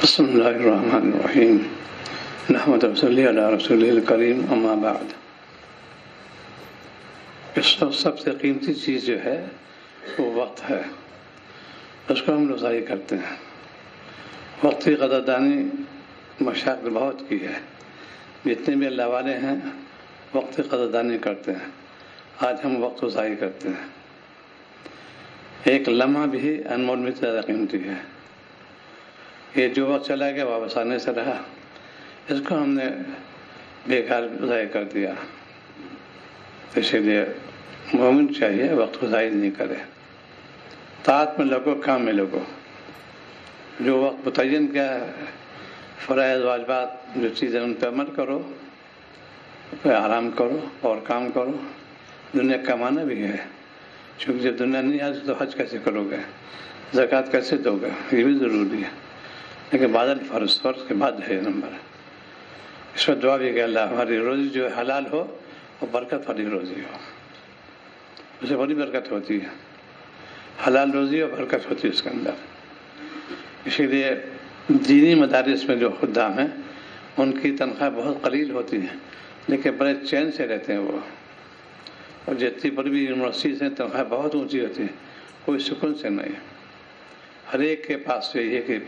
بسم اللہ الرحمن الرحیم نحمد و صلی علی رسول الکریم اما بعد۔ اس وقت سب سے قیمتی چیز جو ہے وہ وقت ہے، اس کو ہم ضائع کرتے ہیں۔ وقت کی قدردانی مشائخ نے بہت کی ہے، جتنے بھی اللہ والے ہیں وقت کی قدردانی کرتے ہیں۔ آج ہم وقت کو ضائع کرتے ہیں۔ ایک لمحہ بھی انمول میں زیادہ قیمتی ہے۔ یہ جو وقت چلا گیا واپس آنے سے رہا، اس کو ہم نے بیکار ضائع کر دیا۔ اسی لیے مومن چاہیے وقت کو ضائع نہیں کرے، طاعت میں لگو، کام میں لگو۔ جو وقت متعین کیا ہے، فرائض واجبات جو چیزیں ان پہ عمل کرو، پہ آرام کرو اور کام کرو۔ دنیا کمانا بھی ہے، چونکہ جب دنیا نہیں آتی تو حج کیسے کرو گے، زکوٰۃ کیسے دو گے، یہ بھی ضروری ہے۔ لیکن بعد فرض کے بعد ہے نمبر۔ اس پر دعا بھی کہ اللہ ہماری روزی جو ہے حلال ہو اور برکت والی روزی ہو، اسے بڑی برکت ہوتی ہے۔ حلال روزی اور برکت ہوتی ہے اس کے اندر۔ اسی لیے دینی مدارس میں جو خدام ہیں ان کی تنخواہ بہت قلیل ہوتی ہے، لیکن بڑے چین سے رہتے ہیں وہ۔ اور جتنی بڑی بھی یونیورسٹیز ہیں تنخواہ بہت اونچی ہوتی ہے، کوئی سکون سے نہیں۔ ہر ایک کے پاس یہی ہے کہ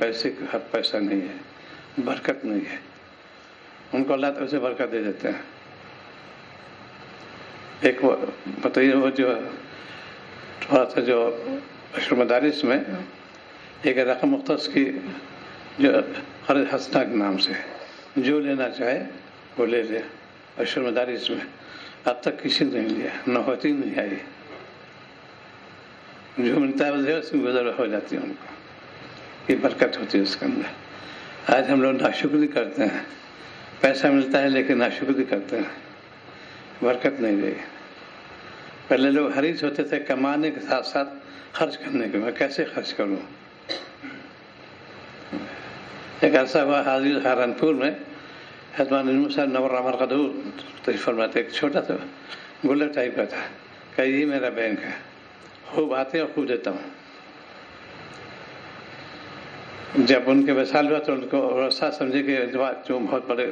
پیسہ نہیں ہے، برکت نہیں ہے۔ ان کو اللہ تعالیٰ سے برکت دے دیتے ہیں۔ ایک بتائیے، وہ جو تھوڑا سا جو عشر مدارس میں ایک رقم مختص کی جو قرض حسنہ کے نام سے جو لینا چاہے وہ لے لے، عشر مدارس میں اب تک کسی نے نہیں لیا، نہ ہوتی نہیں آئی۔ جو ملتا ہے اس میں گزر ہو جاتی ہے، ان کو یہ برکت ہوتی ہے اس کے اندر۔ آج ہم لوگ ناشکری کرتے ہیں، پیسہ ملتا ہے لیکن ناشکری کرتے ہیں، برکت نہیں رہی۔ پہلے لوگ حریص ہوتے تھے کمانے کے ساتھ ساتھ خرچ کرنے کے، میں کیسے خرچ کروں۔ ایک عرصہ ہوا حاضر سہارنپور میں حضرت صاحب نور رحمت قدور تشریف فرماتے، ایک چھوٹا سا گلر ٹائپ کا تھا، کہ یہی میرا بینک ہے، خوب آتے ہیں اور خوب دیتا ہوں۔ جب ان کے وصال ہوا تو ان کو رسا سمجھے کہ جو بہت بڑے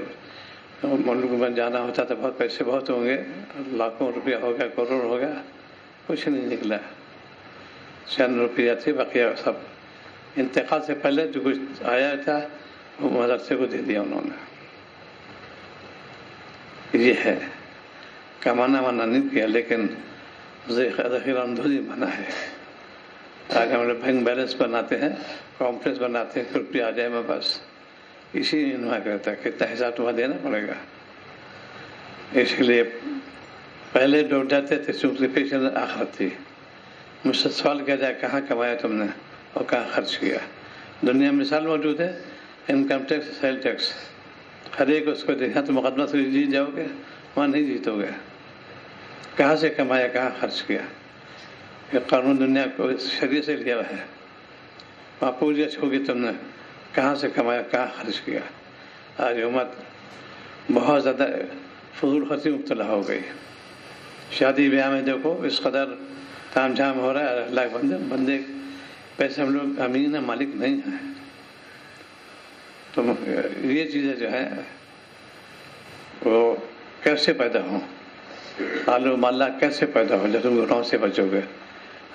ملک میں جانا ہوتا تھا، بہت پیسے بہت ہوں گے، لاکھوں روپیہ ہو گیا، کروڑ ہو گیا، کچھ نہیں نکلا۔ چند روپیہ تھے، بقیہ سب انتقال سے پہلے جو کچھ آیا تھا وہ مدرسے کو دے دیا انہوں نے۔ یہ ہے کمانا وانا نہیں کیا، لیکن ذخیرہ اندوزی بنا ہے۔ آج ہم لوگ بینک بیلنس بناتے ہیں، کانفرنس بناتے ہیں کہ روپیہ آ جائے میں بس اسی انواع کرتا ہے، کتنا حساب تمہیں دینا پڑے گا۔ اس لیے پہلے لوگ ڈرتے تھے چونکہ پیش آخرت تھی۔ مجھ سے سوال کیا جائے کہاں کمایا تم نے اور کہاں خرچ کیا۔ دنیا میں مثال موجود ہے، انکم ٹیکس، سیل ٹیکس، ہر ایک اس کو دیکھا تو مقدمہ سے جیت جاؤ گے، وہاں نہیں جیتو گے۔ کہاں سے کمایا، کہاں خرچ کیا، یہ قانون دنیا کو شریعت سے لیا ہے۔ وہاں پوچھ ہوگی تم نے کہاں سے کمایا، کہاں خرچ کیا۔ آج امت بہت زیادہ فضول خرچی مبتلا ہو گئی۔ شادی بیاہ میں دیکھو اس قدر تام جھام ہو رہا ہے، اللہ بندے پیسے ہم لوگ امین ہیں، مالک نہیں ہیں۔ تو یہ چیزیں جو ہیں وہ کیسے پیدا ہوں، آلو ماللہ کیسے پیدا ہو جب تم گناہوں سے بچو گے۔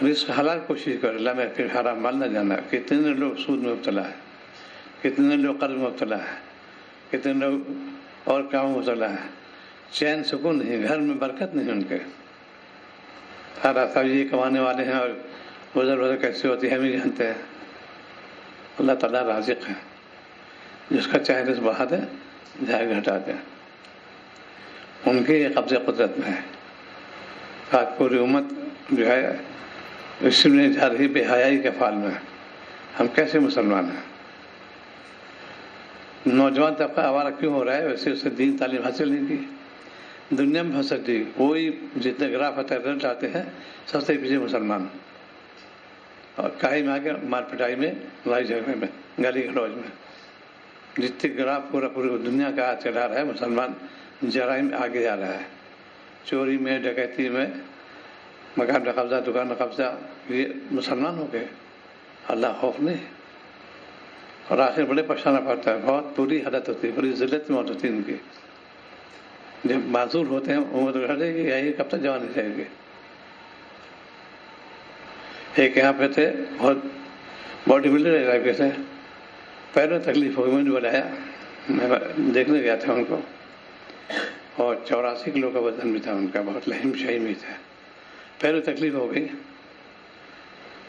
رزق حلال کوشش کرو، اللہ میں پھر حرام مال نہ جانا۔ کتنے لوگ سود میں مبتلا ہے، کتنے لوگ قرض میں مبتلا ہے، کتنے لوگ اور کاموں میں مبتلا ہے۔ چین سکون نہیں، گھر میں برکت نہیں ان کے۔ ہر آتا یہ کمانے والے ہیں اور گزر کیسے ہوتی ہے ہم ہی جانتے ہیں۔ اللہ تعالیٰ رازق ہے، جس کا چاہے رزق بڑھا دے، جائے گھٹا دے، ان کے قبضے قدرت میں ہے۔ آج پوری امت جو ہے اس میں جا رہی بے حیائی کے فال میں۔ ہم کیسے مسلمان ہیں؟ نوجوان طبقہ آوارہ کیوں ہو رہا ہے؟ ویسے اسے دین تعلیم حاصل نہیں کی، دنیا میں پھنس دی۔ وہی جتنے گراف آتے ہیں رزلٹ آتے ہیں، سب سے پیچھے مسلمان، اور کاہی میں آگے مار پٹائی میں، لڑائی جھگڑے میں، گالی گلوچ میں۔ جتنے گراف پوری دنیا کا آج چلا رہا ہے، مسلمان جرائم میں آگے جا رہا ہے، چوری میں، ڈکیتی میں، مکان کا قبضہ، دکان کا قبضہ، یہ مسلمان ہو گئے۔ اللہ خوف نہیں، اور آخر بڑے پریشانا پڑتا ہے، بہت بری حالت ہوتی ہے، بڑی ذلت موت ہوتی ہے ان کی. جب معذور ہوتے ہیں عمر گھٹے گی یا یہ کب تک جوانی رہے گی. ایک یہاں پہ تھے بہت باڈی بلڈر علاقے سے، پیروں تکلیف ہوئی، مجھے بلایا، میں دیکھنے گیا تھا ان کو، اور 84 کلو کا وزن بھی تھا ان کا، بہت لہم شہیم بھی تھا. پیروں تکلیف ہو گئی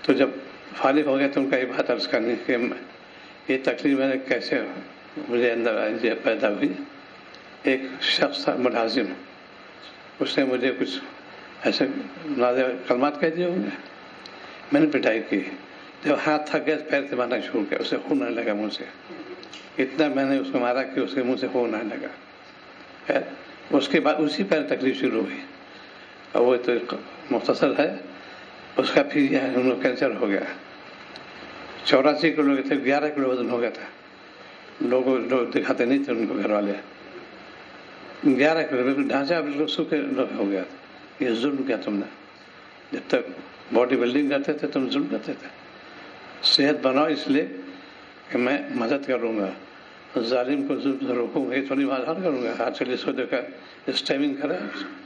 تو جب فارغ ہو گیا تو ان کا یہ بات عرض کرنی کہ یہ تکلیف میں نے کیسے مجھے اندر پیدا ہوئی. ایک شخص تھا ملازم، اس نے مجھے کچھ ایسے نازیہ کلمات کہہ دیے ہوں گے، میں نے پٹائی کی. جب ہاتھ تھک گیا پیر سے مارنا شروع کیا، اسے خون آنے لگا منہ سے، اتنا میں نے اس کو مارا کہ اس کے منہ سے خون آنے لگا. اس کے بعد اسی پیر تکلیف شروع ہوئی، اور وہ تو مختصر ہے. اس کا پھر یہ ان کو کینسر ہو گیا. 84 کلو کے تھے، 11 کلو وزن ہو گیا تھا. لوگ دکھاتے نہیں تھے ان کو گھر والے. 11 کلو بالکل ڈھانچہ بالکل سوکھے ہو گیا تھا. یہ ظلم کیا تم نے؟ جب تک باڈی بلڈنگ کرتے تھے تم ظلم کرتے تھے. صحت بناؤ اس لیے کہ میں مدد کروں گا، ظالم کو ظلم سے روکوں گا، یہ تھوڑی مظاہر کروں گا. آج کل اس کو دیکھا اسٹیمنگ کرا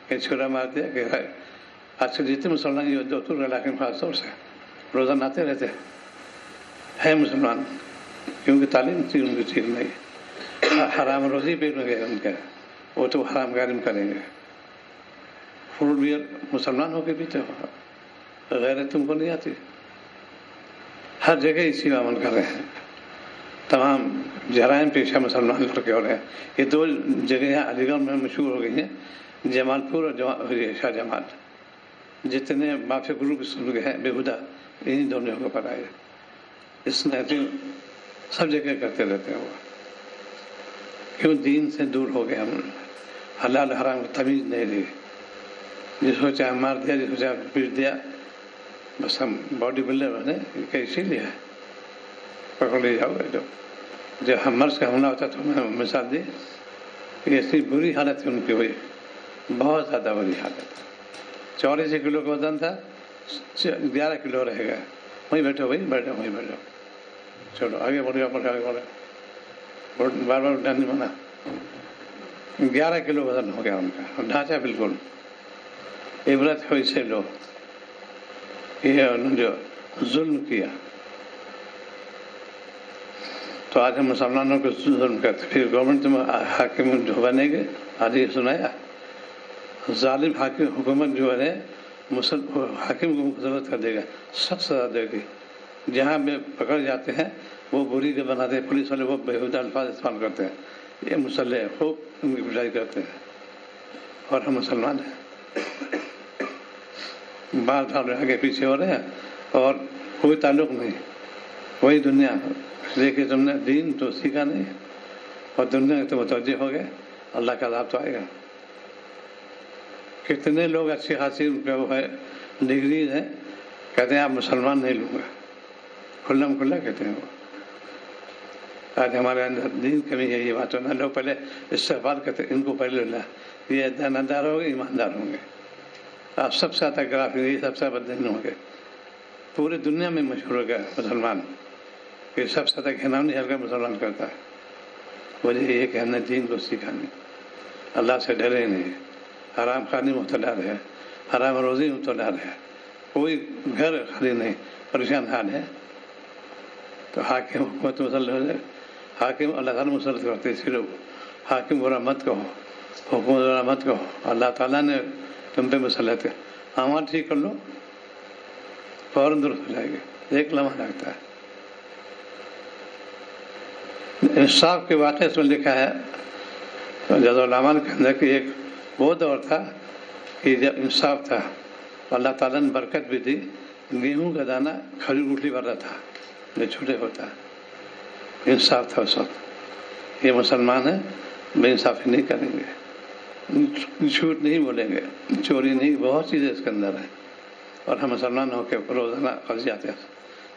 کہ چھڑا مار دیا کہ آج کل جتنے مسلمان یہ دو علاقے میں خاص طور سے روزانہ آتے رہتے ہیں مسلمان، کیونکہ تعلیم تھی ان کی ٹھیک نہیں. حرام روزی پہ گئے ان کے، وہ تو حرام غارم کریں گے. فروٹ بیئر مسلمان ہو کے پیتے ہو، غیرت تم کو نہیں آتی. ہر جگہ اسی کا عمل کر رہے ہیں. تمام جرائم پیشہ مسلمان لڑکے ہو رہے ہیں. یہ دو جگہیں علی گڑھ میں مشہور ہو گئی ہیں، جمال پور اور شاہ جمال. جتنے مافیا گروپ ہیں بےہودہ انہیں دونوں کو پر آئے. اس نے سب جگہ کرتے رہتے ہیں. وہ کیوں دین سے دور ہو گئے ہم، حلال حرام کی تمیز نہیں رہی. جس کو چاہے مار دیا، جس کو چاہے پیٹ دیا، بس ہم باڈی بلڈر بنے کہ اسی لیے پکڑ لے جاؤ گے. جب ہم مرض کا حملہ ہوتا تو میں مثال دی کہ ایسی بری حالت ان کی ہوئی، بہت زیادہ بری حالت. 84 کلو کا وزن تھا، 11 کلو رہ گیا. وہیں بیٹھو بھائی، بیٹھو وہیں بیٹھو، چلو آگے بڑھو، آگے بڑھو، بار بار اٹھانے نہیں مانا. 11 کلو وزن ہو گیا ان کا، ڈھانچہ بالکل. عبرت ہو اسے لو، یہ انہوں نے جو ظلم کیا. تو آج ہم مسلمانوں کو ظلم کرتے. پھر گورنمنٹ میں حاکم جو بنے گے، آج یہ سنایا، ظالم حاکم حکومت جو ہے حاکم کو ضرورت کر دے گا، سخت سزا دے گی. جہاں میں پکڑ جاتے ہیں وہ بری کے بناتے ہیں، پولیس والے وہ بےہودہ الفاظ استعمال کرتے ہیں، یہ مسلح خوب ان کی پٹائی کرتے ہیں. اور ہم مسلمان ہیں، بال ڈال رہے آگے پیچھے ہو رہے ہیں اور کوئی تعلق نہیں. وہی دنیا، اس لیے کہ تم نے دین تو سیکھا نہیں اور دنیا کے تو متوجہ ہو گئے، اللہ کا عذاب تو آئے گا. کتنے لوگ اچھی خاصی ان کا وہ ہے ڈگریز ہیں، کہتے ہیں آپ مسلمان نہیں لوں گا، کھلم کھلا کہتے ہیں وہ. آج ہمارے اندر دین کمی ہے. یہ بات ہونا، لوگ پہلے استغفار کرتے ان کو پہلے لینا، یہ دیانتدار ہوں گے، ایماندار ہوں گے. آپ سب سے زیادہ گرافی، یہ سب سے بددین ہوں گے. پورے دنیا میں مشہور ہو گیا مسلمان، یہ سب سے زیادہ گھناؤنی ہلکا مسلمان کرتا ہے. وجہ یہ کہ ہم نے دین کو سیکھا نہیں، اللہ سے ڈرے نہیں، حرام خانی مبتلا رہے، حرام روزی مبتلا رہے، کوئی گھر خالی نہیں، پریشان حال ہے. تو حاکم حکومت مسلط ہو جائے، حاکم اللہ تعالیٰ مسلط کرتے. صرف حاکم برا مت کہو، حکومت برا مت کہو، اللہ تعالیٰ نے تم پہ مسلط ہے. عمل ٹھیک کر لو، فوراً درست ہو جائے گی، ایک لمحہ لگتا ہے. انصاف کے واقعے اس میں لکھا ہے جزا العمل کے اندر کہ ایک وہ دور تھا کہ جب انصاف تھا، اللہ تعالیٰ نے برکت بھی دی. گیہوں کا دانہ کھجور گٹھلی بھر رہا تھا جو چھوٹے ہوتا ہے. انصاف تھا اس وقت. یہ مسلمان ہیں، بے انصافی نہیں کریں گے، جھوٹ نہیں بولیں گے، چوری نہیں، بہت چیزیں اس کے اندر ہیں. اور ہم مسلمان ہو کے روزانہ پھنس جاتے ہیں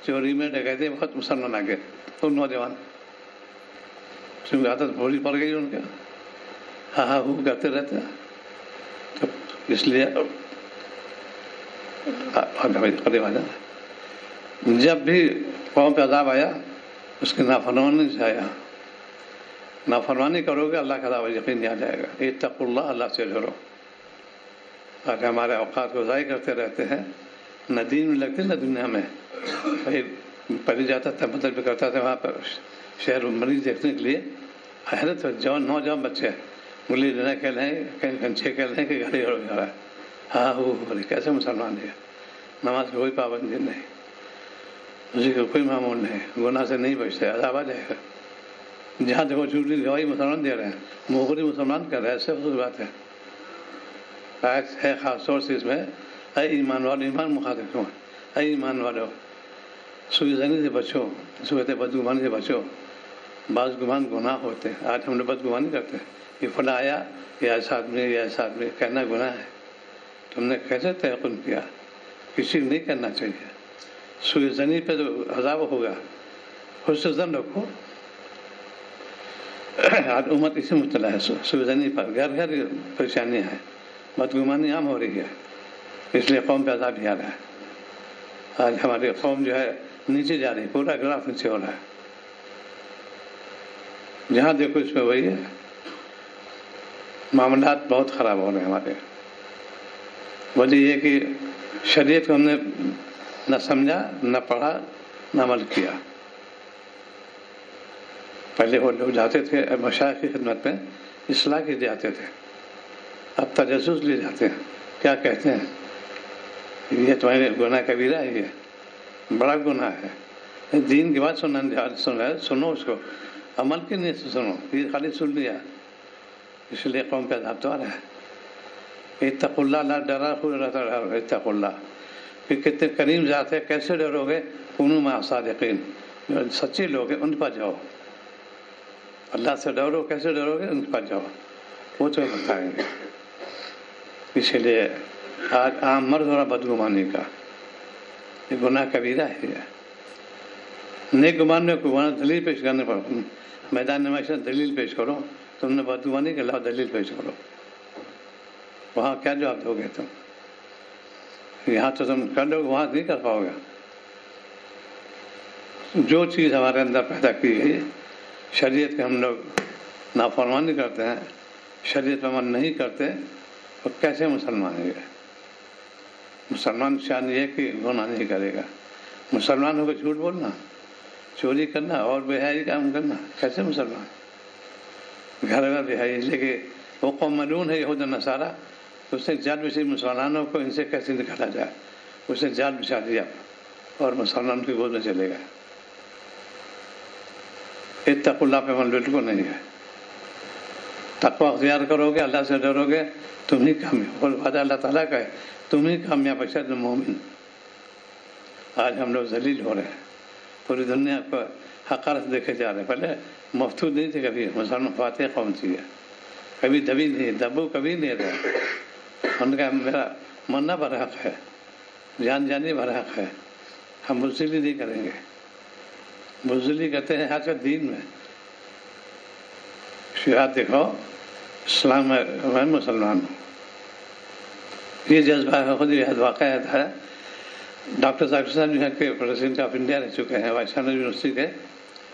چوری میں، ڈکیتی. بہت مسلمان آگے تو نوجوان کیونکہ عادت بولی پڑ گئی ان کے، ہاں ہاں ہو کرتے رہتے ہیں. تو اس لیے قریب آ جانا، جب بھی قوم پہ عذاب آیا اس کی نافرمانی سے آیا. نافرمانی کرو گے اللہ کا عذاب یقین نہیں آ جائے گا. اتقوا اللہ، اللہ سے ڈرو. آج ہمارے اوقات کو ضائع کرتے رہتے ہیں، نہ دین میں لگتے نہ دنیا میں. پہلے جاتا تھا مطلب بھی کرتا تھا وہاں پر شہر مریض دیکھنے کے لیے. حیرت نوجوان بچے گلی ڈنڈا کھیل رہے ہیں، کہیں کنچے کھیل رہے ہیں، کہ گاڑی ہو رہا ہے. ہاں وہ بولے کیسے مسلمان ہے. نماز کی کوئی پابندی نہیں، اسی کا کوئی معمول نہیں، گناہ سے نہیں بچتے، عذاب آ جائے گا. جہاں دیکھو جھوٹی گواہی مسلمان دے رہے ہیں، مغری مسلمان کر رہے ہیں. ایسے خود بات ہے. آیت ہے خاص طور سے اس میں، اے ایمان والو، ایمان مخاطب کیوں ہے؟ اے ایمان والو، سوئی زنی سے بچو، صورت بدگمانی سے بچو. بعض گمان گناہ ہوتے ہیں. آج ہم نے بدگمانی کرتے ہیں، یہ فلاں آیا، یہ ایسا آدمی، یہ ایسا آدمی، کہنا گناہ ہے. تم نے کیسے تیقن کیا؟ کسی کو نہیں کرنا چاہیے. سوئی زنی پہ تو عذاب ہوگا. حسن زن رکھو. آج امت اسی مبتلا ہے، سوئی زنی پر گھر گھر پریشانیاں ہیں، بدگمانی عام ہو رہی ہے. اس لیے قوم پہ عذاب بھی آ رہا ہے. آج ہماری قوم جو ہے نیچے جا رہی ہے، پورا گراف نیچے ہو رہا ہے. جہاں دیکھو اس میں وہی ہے. معاملات بہت خراب ہو رہے ہیں ہمارے. وجہ یہ کہ شریعت کو ہم نے نہ سمجھا، نہ پڑھا، نہ عمل کیا. پہلے وہ لوگ جاتے تھے مشائخ کی خدمت میں، اصلاح کے لیے جاتے تھے. اب تجسس لیے جاتے ہیں. کیا کہتے ہیں؟ یہ تمہارے گناہ کبیرہ ہے، یہ بڑا گناہ ہے. دین کی بات سنو اس کو، عمل کی نہیں سنو. یہ خالی سن لیا، اس لیے قوم پہ عذاب تو آ رہا ہے. اتقوا اللہ، اللہ ڈرا خود رہتا. اتقوا اللہ، پھر کتنے کریم ذات ہے، کیسے ڈرو گے؟ کونوا مع الصادقین، جو سچے لوگ ہیں ان پر جاؤ. اللہ سے ڈرو، کیسے ڈرو گے؟ ان پر جاؤ، وہ تمہیں بتائیں گے. اسی لیے آج عام مرض ہو رہا بدگمانی کا. یہ گناہ کبیرہ ہے. نیک گمان میں گناہ دلیل پیش کرنے پر میدان نمائش دلیل پیش کرو. تم نے بدگمانی کے علاوہ دلیل پیش کرو. وہاں کیا جواب دو گے تم؟ یہاں تو تم کر لو گے، وہاں نہیں کر پاؤ گے. جو چیز ہمارے اندر پیدا کی گئی، شریعت کے ہم لوگ نافرمانی کرتے ہیں، شریعت پر عمل نہیں کرتے، تو کیسے مسلمان ہیں؟ مسلمان شان یہ ہے کہ گناہ نہیں کرے گا. مسلمان ہو کے جھوٹ بولنا، چوری کرنا اور بے حیائی کام کرنا، کیسے مسلمان؟ گھر گھر بے حیائی. اس لیے کہ وہ قوم ملعون ہے یہود و نصارہ. اس نے جال بچھی مسلمانوں کو، ان سے کیسے نکالا جائے. اس نے جال بچھا دیا اور مسلمان کی گود میں چلے گئے. اتقوا اللہ پہ عمل بالکل نہیں ہے. تقوی اختیار کرو گے، اللہ سے ڈرو گے، تم ہی کامیاب. اور وعدہ اللہ تعالیٰ کا ہے، تم ہی کامیاب بشر مومن. آج ہم لوگ ذلیل ہو رہے ہیں، پوری دنیا کو حقارت دیکھے جا رہے ہیں. پہلے مفتود نہیں تھے کبھی، مسلمان فاتح قوم تھی، کبھی دبی نہیں، دبو کبھی نہیں رہے. ان کا میرا مرنا برحق ہے، جان جانی برحق ہے. ہم بزدلی نہیں کریں گے. بزدلی کرتے ہیں آج کا دین میں. شیعات دیکھو، اسلام میں مسلمان ہوں، یہ جذبہ ہے. خود یہ واقعہ ہے. ڈاکٹر ذاکر حسین جو ہے کہ پریزیڈنٹ آف انڈیا رہ چکے ہیں، وائس چانسلر یونیورسٹی کے،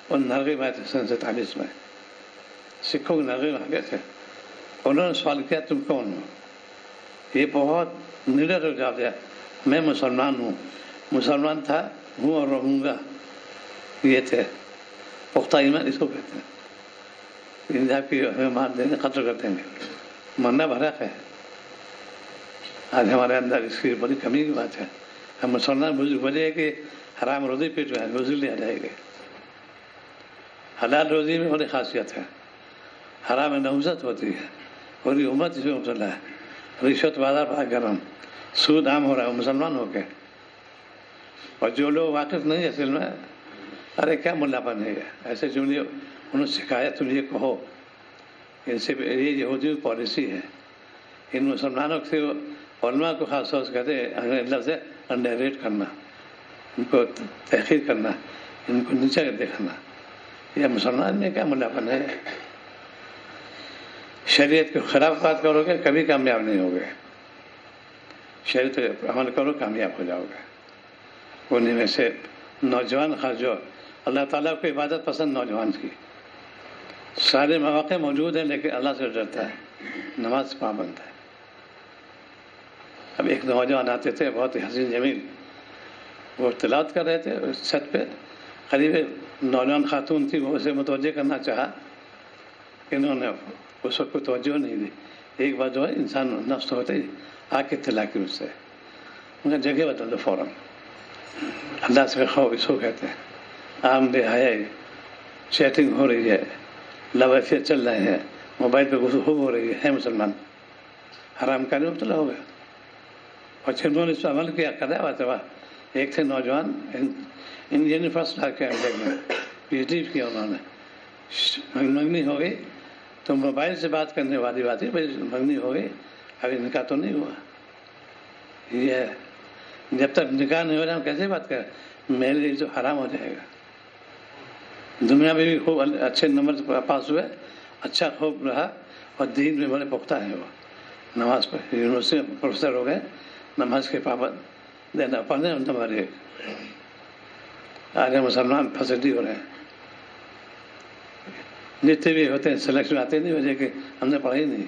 اور نرغیب آئے تھے 47 میں. سکھوں کے نرغیب آ گئے تھے. انہوں نے سوال کیا تم کون ہو؟ یہ بہت نڈر ہو جا دیا، میں مسلمان ہوں. مسلمان تھا، ہوں اور رہوں گا. یہ تھے پختہ ایمان، اس کو کہتے ہیں. انڈیا کی مار دیں گے، قتل کر دیں گے. مرنا بھرق ہے. آج ہمارے اندر اس کی بڑی کمی کی بات ہے. ہم مسلمان بزرگ وجہ ہے کہ حرام روزی پیٹ میں بزرگ آ جائے گی. حلال روزی میں بڑی خاصیت ہے. حرام میں نحوست ہوتی ہے، پوری امت اس میں مبتلا ہے. رشوت بازار پا گرم، سود عام ہو رہا ہے مسلمان ہو کے. اور جو لوگ واقف نہیں ہے اصل میں، ارے کیا ملا پن ہے ایسے جملے انہوں نے سکھایا. تم یہ کہو ان سے یہ یہودی پالیسی ہے. ان مسلمانوں سے علماء کو خاص طور سے کہتے ہیں لفظ انڈرریٹ کرنا، ان کو تحقیر کرنا، ان کو نیچا دیکھنا. یہ مسلمان میں کیا ملا پن ہے؟ شریعت کے خلاف بات کرو گے کبھی کامیاب نہیں ہوگے. شریعت عمل کرو کامیاب ہو جاؤ گے. انہیں میں سے نوجوان خاص جو اللہ تعالیٰ کو عبادت پسند نوجوان کی، سارے مواقع موجود ہیں لیکن اللہ سے ڈرتا ہے، نماز پابند ہے۔ اب ایک نوجوان آتے تھے بہت ہی حسین جمیل، وہ تلاوت کر رہے تھے چھت پہ، قریب نوجوان خاتون تھی، وہ اسے متوجہ کرنا چاہا، انہوں نے اس وقت کوئی توجہ نہیں دی۔ ایک بار جو ہے انسان نفس ہوتے ہی آ کے تلا کی اس سے ان کا جگہ بدل دو فوراً۔ اللہ سے خوف اس کو کہتے ہیں۔ عام بے حیائی، چیٹنگ ہو رہی ہے، لو افیئر چل رہے ہیں، موبائل پہ گفتگو ہو رہی ہے مسلمان حرام کاری میں مبتلا ہو گیا۔ اور جنہوں نے اس پر عمل کیا کرا ہوا تھا، ایک تھے نوجوان انجینئر فرسٹ آ کے میں پی ایچ ڈی کیا انہوں نے، منگنی ہو گئی تو موبائل سے بات کرنے والی بات ہے، منگنی ہو گئی، ابھی نکاح تو نہیں ہوا۔ یہ ہے جب تک نکاح نہیں ہو رہا ہم کیسے بات کریں؟ میرے لیے تو حرام ہو جائے گا۔ دنیا میں بھی خوب اچھے نمبر پاس ہوئے، اچھا خوب رہا، اور دین میں بڑے پختہ ہیں، وہ نماز پہ یونیورسٹی میں پروفیسر ہو گئے، نماز کے پابند دینا پڑھنے نمبر 1۔ آج مسلمان پھسڈی ہو رہے ہیں، جتنے بھی ہوتے ہیں سلیکشن آتے نہیں وجہ کہ ہم نے پڑھا ہی نہیں،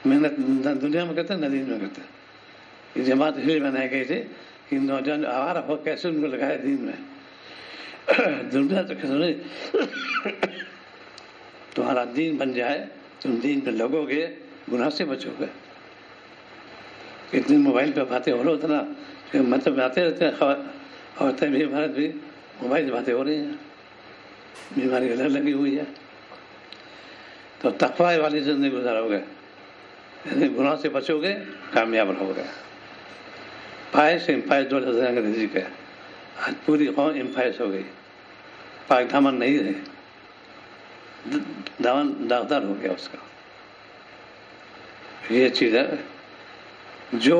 محنت دنیا میں کرتے ہیں نہ دین میں کرتے ہیں۔ یہ جماعت اس لیے بنائی گئی تھی کہ نوجوان آوارہ ہو کیسے ان کو لگائے دین میں۔ دنیا تو تمہارا دین بن جائے، تم دین پہ لگو گے، گناہ سے بچو گے۔ اتنی موبائل پہ باتیں ہو رہا اتنا مطلب آتے رہتے ہیں، عورتیں بھی مرد بھی موبائل سے باتیں ہو رہی ہیں، بیماری الگ لگی ہوئی ہے۔ تو تقوی والی زندگی گزارو گے، گناہ سے بچو گے، کامیاب رہو گے۔ پائس امپائس 2000 انگریزی کا، آج پوری قوم امپائس ہو گئی، پاک دامن نہیں رہے، دامن داغدار ہو گیا اس کا۔ یہ چیز ہے جو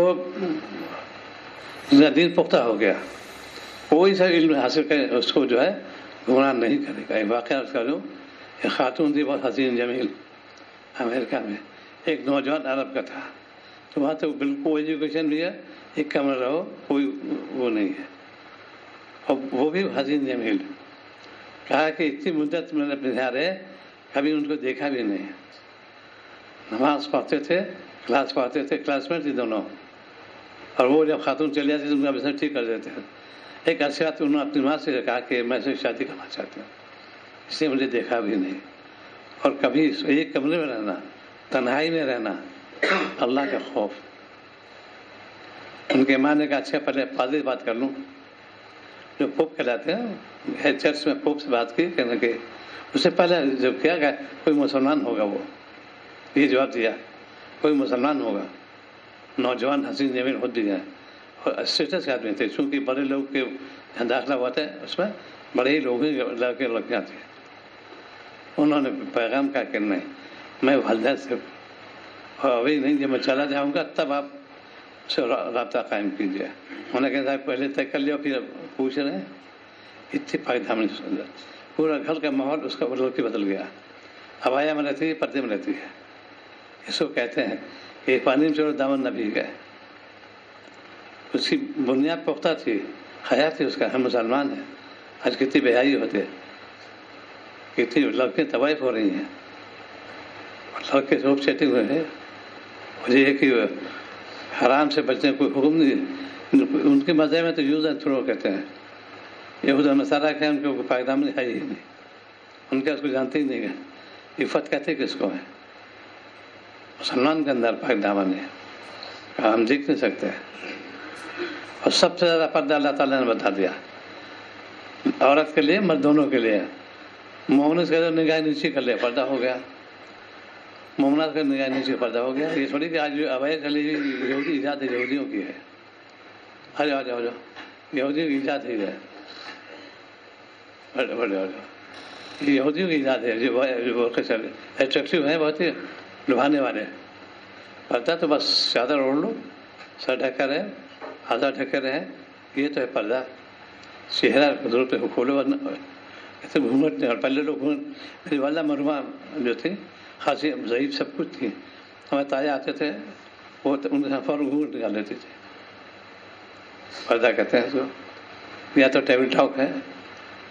دین پختہ ہو گیا، کوئی سا علم حاصل کرے اس کو جو ہے گمراہ نہیں کرے گا۔ ایک واقعہ اس کا جو ایک خاتون تھی بہت حسین جمیل، امریکہ میں ایک نوجوان عرب کا تھا، تو وہاں تو بالکل ایجوکیشن بھی ہے، ایک کمرہ رہو، کوئی وہ نہیں ہے، اور وہ بھی حسین جمیل۔ کہا کہ اتنی مدت میں اپنے یہاں رہے، کبھی ان کو دیکھا بھی نہیں، نماز پڑھتے تھے، کلاس پڑھتے تھے، کلاس میٹ تھی دونوں، اور وہ جب خاتون چلی جاتی تو ان کا بزنس ٹھیک کر دیتے ہیں۔ ایک عرصے بعد انہوں نے اپنی ماں سے کہا کہ میں سے شادی کرنا چاہتا ہوں، اس نے مجھے دیکھا بھی نہیں، اور کبھی ایک کمرے میں رہنا، تنہائی میں رہنا، اللہ کا خوف۔ ان کے ماں نے کہا اچھا پہلے پادری بات کر لوں، جو پوپ کہلاتے ہیں، چرچ میں پوپ سے بات کی، کہنے کہ اس سے پہلے جو کیا کہ کوئی مسلمان ہوگا، وہ یہ جواب دیا کوئی مسلمان ہوگا۔ نوجوان حسین جمیل خود بھی ہیں اور اسٹیٹس کے آدمی تھے، چونکہ بڑے لوگ کے داخلہ ہوا تھا اس میں، بڑے ہی لوگ لڑکے لڑکیاں تھے۔ انہوں نے پیغام کہا کہ نہیں، میں والدہ سے ابھی نہیں، جب میں چلا جاؤں گا تب آپ سے رابطہ قائم کیجیے۔ انہوں نے کہا صاحب پہلے طے کر لیا، پھر پوچھ رہے ہیں۔ اتنی پاک دامنی سندر، پورا گھر کا ماحول اس کا بدل گیا۔ ابایا میں رہتی ہے، پردے میں رہتی ہے، اس کو کہتے ہیں کہ پانی میں چلو دامن نہ بھیگ گئے۔ اس کی بنیاد پختہ تھی، حیا تھی اس کا، ہم مسلمان ہیں۔ آج کتنی بے حیائی ہوتے، کتنی لڑکیاں طوائف ہو رہی ہیں، لڑکے روپ چیٹنگ ہوئے ہیں، اور یہ کہ حرام سے بچنے کوئی حکم نہیں۔ ان کے مذہب میں تو یوز اینڈ تھرو کہتے ہیں، یہود و نصارہ کے ان کو پاک دامنی ہے ہی نہیں، ان کا اس کو جانتے ہی نہیں ہے۔ عفت کہتے کس کو ہے؟ مسلمان کے اندر پاک دامن ہے، ہم دیکھ نہیں سکتے۔ اور سب سے زیادہ پردہ اللہ تعالیٰ نے بتا دیا، عورت کے لیے مرد دونوں کے لیے۔ مومنس کا نگاہ نیچے کر لے پردہ ہو گیا، مومنات کا نگاہ نیچے پردہ ہو گیا۔ یہ تھوڑی کہ آج ابایا چلی یہودی ایجاد ہے، یہودیوں کی ہے، آ جاؤ یہودیوں کی ایجاد ہی ہے، یہ یہودیوں کی ایجاد ہے جو اٹریکٹیو ہیں، بہت ہی لبھانے والے۔ پردہ تو بس چادر اوڑھ لو، سر ڈھکا رہے، آدھا ڈھکے رہے، یہ تو ہے پردہ۔ چہرہ ضرورت ہے کھولو، ایسے گھونگھٹ نہیں۔ اور پہلے لوگ میری والدہ مرحومہ جو تھی خاصی ضعیف سب کچھ تھی، ہمارے تایا آتے تھے، وہ ان کے فوراً گھونگھٹ نکال لیتی تھی۔ پردہ کہتے ہیں اس کو، یا تو ٹیبل ٹاک ہے،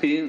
3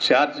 4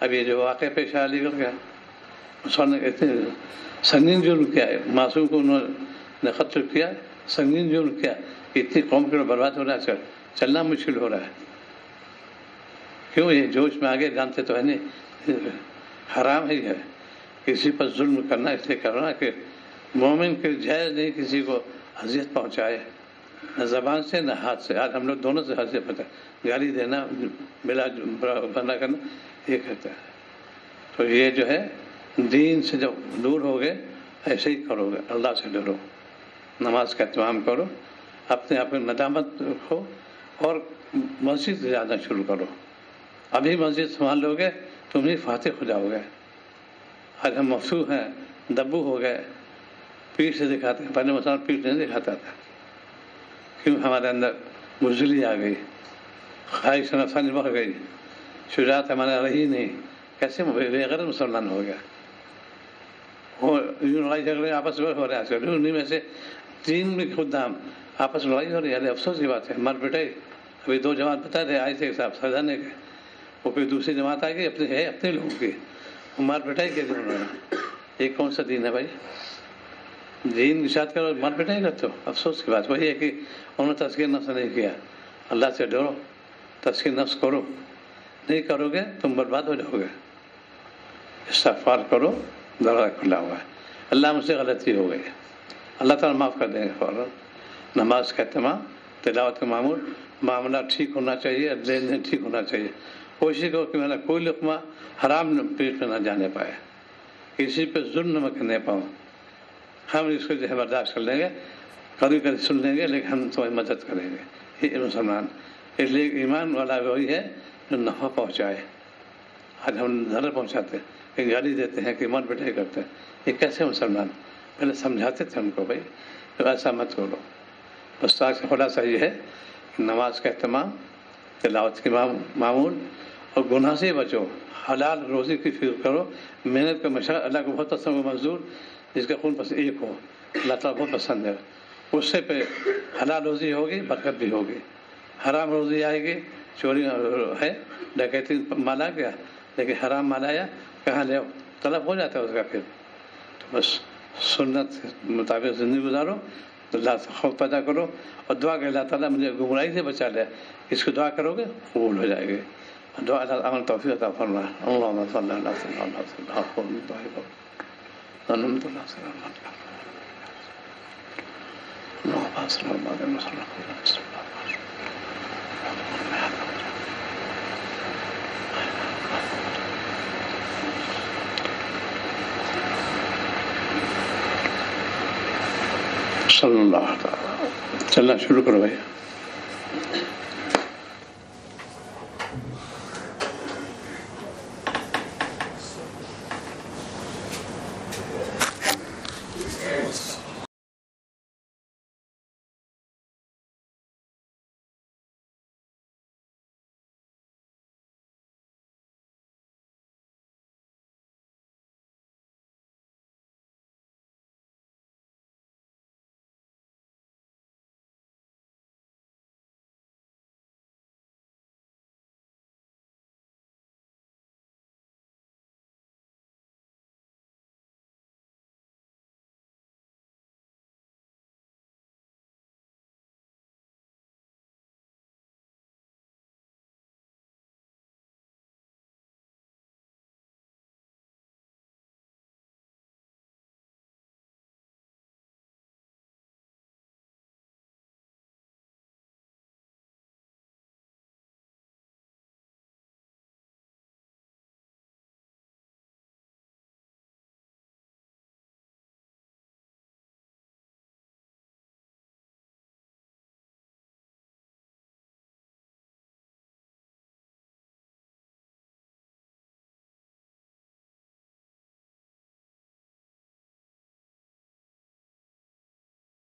اب یہ جو واقعہ پیش آیا علی گڑھ کا، مسلمان نے اتنے سنگین جرم کیا ہے، معصوم کو انہوں نے قتل کیا، سنگین جرم کیا، اتنی قوم کے برباد ہو رہا ہے، چلنا مشکل ہو رہا ہے. کیوں؟ یہ جوش میں آگے جانتے تو ہے نہیں، حرام ہی ہے کسی پر ظلم کرنا، اس لیے کرنا کہ مومن کے جائز نہیں کسی کو اذیت پہنچائے، نہ زبان سے نہ ہاتھ سے. آج ہم لوگ دونوں سے اذیت پہنچا، گالی دینا، بلا بنا کرنا، یہ کہتا ہے. تو یہ جو ہے دین سے جب دور ہو گئے ایسے ہی کرو گے. اللہ سے ڈرو، نماز کا اہتمام کرو، اپنے آپ میں ندامت رکھو اور مسجد جانا شروع کرو. ابھی مسجد سنبھال لو گے تم ہی فاتح ہو جاؤ گے. آج ہم مفسوح ہیں، دبو ہو گئے، پیٹھ سے دکھاتے ہیں. پہلے مسلمان پیٹھ نہیں دکھاتا تھا، کیوں؟ ہمارے اندر بزدلی آ گئی، خواہش نفسانی بڑھ گئی، شجاعت ہمارے رہی نہیں. کیسے بغیر مسلمان ہو گیا؟ وہ لڑائی جھگڑے آپس میں ہو رہے ہیں، انہیں میں سے تین میں خود نام آپس میں لڑائی ہو رہی ہے. افسوس کی بات ہے، مر پٹائی. ابھی 2 جماعت بتا رہے آئے تھے صاحب سرجانے کے، وہ کوئی دوسری جماعت آ گئی اپنے لوگوں کی، مار پٹائی کے دن انہوں نے. یہ کون سا دین ہے بھائی؟ دین ارشاد کرو، مار پٹائی کرتے ہو. افسوس کی بات وہی ہے کہ انہوں نے تزکیہ نفس نہیں کیا. اللہ سے ڈرو، تزکیہ نفس کرو، نہیں کرو گے تم برباد ہو جاؤ گے. استغفار کرو، دروازہ کھلا ہوا ہے. اللہ مجھ سے غلطی ہو گئی، اللہ تعالیٰ معاف کر دیں گے فوراً. نماز کا اہتمام، تلاوت کا معاملہ ٹھیک ہونا چاہیے، لین دین ٹھیک ہونا چاہیے. کوشش کرو کہ میرا کوئی لقمہ حرام پیٹ میں نہ جانے پائے، کسی پہ ظلم نہ کرنے پاؤں. ہم اس کو جو ہے برداشت کر لیں گے، کبھی کبھی سن لیں گے، لیکن ہم تمہیں مدد کریں گے. یہ مسلمان، اس لیے ایمان والا وہی ہے جو نفع پہنچائے. آج ہم ضرر پہنچاتے ہیں، کہ گالی دیتے ہیں، کہ من پٹائی کرتے ہیں. یہ کیسے مسلمان؟ پہلے سمجھاتے تھے ان کو بھائی تو ایسا مت کرو. استاد کا خلاصہ یہ ہے کہ نماز کا اہتمام، تلاوت کے معمول، اور گناہ سے بچو. حلال روزی کی فکر کرو، محنت کا مشقت اللہ کو بہت پسند ہے. مزدور جس کا خون پسند ایک ہو، اللہ تعالیٰ بہت پسند ہے. اس سے پہ حلال روزی ہوگی، برکت بھی ہوگی. حرام روزی آئے گی، چوری ہے، ڈکیتی مال آ گیا، لیکن حرام مال آیا کہاں لے طلب ہو جاتا ہے اس کا. پھر تو بس سنت کے مطابق زندگی گزارو، اللہ سے خوف پیدا کرو اور دعا کہ اللہ تعالیٰ مجھے گمراہی سے بچا لے. اس کو دعا کرو گے قبول ہو جائے گی. دعا اللہ عمل توفیق عطا فرمائے. اللہم صلی اللہ علیہ صلی اللہ تعالیٰ. چلنا شروع کرو بھائی.